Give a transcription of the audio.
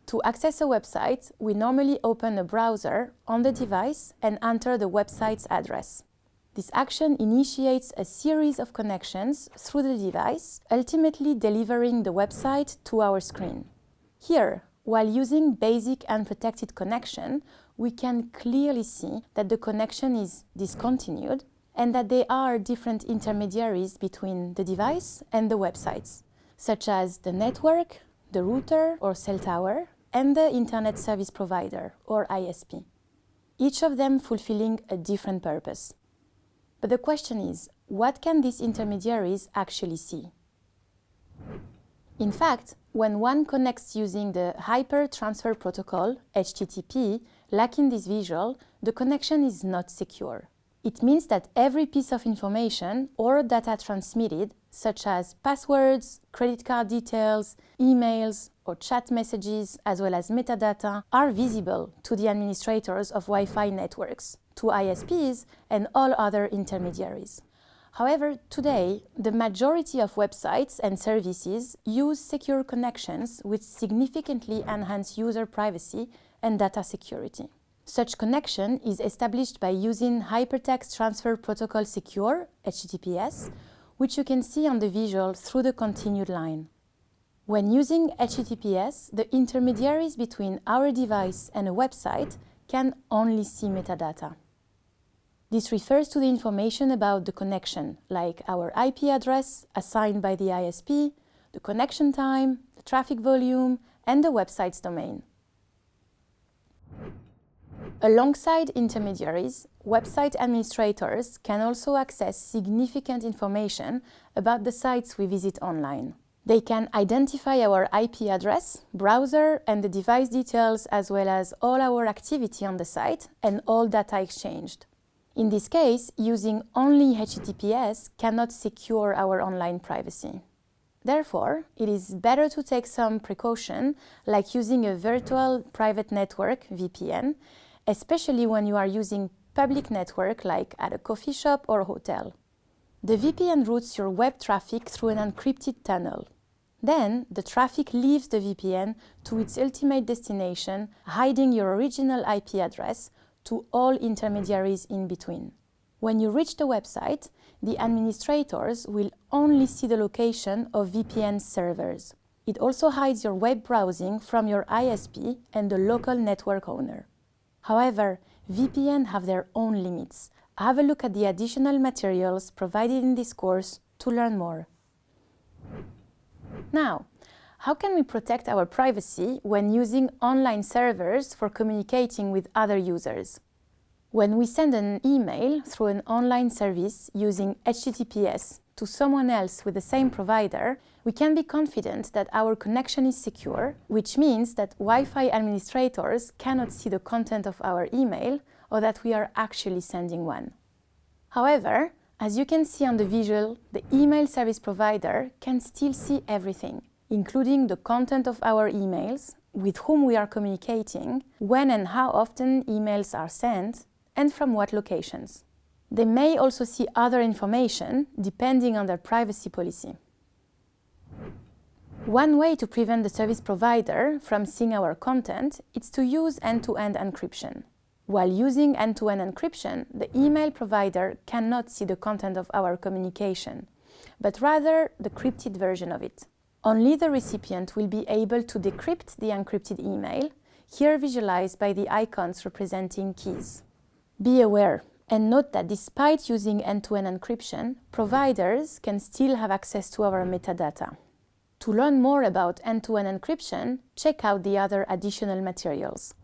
To access a website, we normally open a browser on the device and enter the website's address. This action initiates a series of connections through the device, ultimately delivering the website to our screen. Here, while using basic unprotected connection, we can clearly see that the connection is discontinued and that there are different intermediaries between the device and the websites, such as the network, the router or cell tower, and the Internet Service Provider, or ISP, each of them fulfilling a different purpose. But the question is, what can these intermediaries actually see? In fact, when one connects using the Hyper Transfer Protocol, HTTP, like in this visual, the connection is not secure. It means that every piece of information or data transmitted, such as passwords, credit card details, emails, or chat messages, as well as metadata, are visible to the administrators of Wi-Fi networks, to ISPs, and all other intermediaries. However, today, the majority of websites and services use secure connections which significantly enhance user privacy and data security. Such connection is established by using Hypertext Transfer Protocol Secure, HTTPS, which you can see on the visual through the continued line. When using HTTPS, the intermediaries between our device and a website can only see metadata. This refers to the information about the connection, like our IP address assigned by the ISP, the connection time, the traffic volume, and the website's domain. Alongside intermediaries, website administrators can also access significant information about the sites we visit online. They can identify our IP address, browser, and the device details, as well as all our activity on the site and all data exchanged. In this case, using only HTTPS cannot secure our online privacy. Therefore, it is better to take some precaution, like using a virtual private network, VPN, especially when you are using public network like at a coffee shop or hotel. The VPN routes your web traffic through an encrypted tunnel. Then, the traffic leaves the VPN to its ultimate destination, hiding your original IP address to all intermediaries in between. When you reach the website, the administrators will only see the location of VPN servers. It also hides your web browsing from your ISP and the local network owner. However, VPN have their own limits. Have a look at the additional materials provided in this course to learn more. Now, how can we protect our privacy when using online servers for communicating with other users? When we send an email through an online service using HTTPS to someone else with the same provider, we can be confident that our connection is secure, which means that Wi-Fi administrators cannot see the content of our email or that we are actually sending one. However, as you can see on the visual, the email service provider can still see everything, including the content of our emails, with whom we are communicating, when and how often emails are sent, and from what locations. They may also see other information depending on their privacy policy. One way to prevent the service provider from seeing our content is to use end-to-end encryption. While using end-to-end encryption, the email provider cannot see the content of our communication, but rather the encrypted version of it. Only the recipient will be able to decrypt the encrypted email, here visualized by the icons representing keys. Be aware and note that despite using end-to-end encryption, providers can still have access to our metadata. To learn more about end-to-end encryption, check out the other additional materials.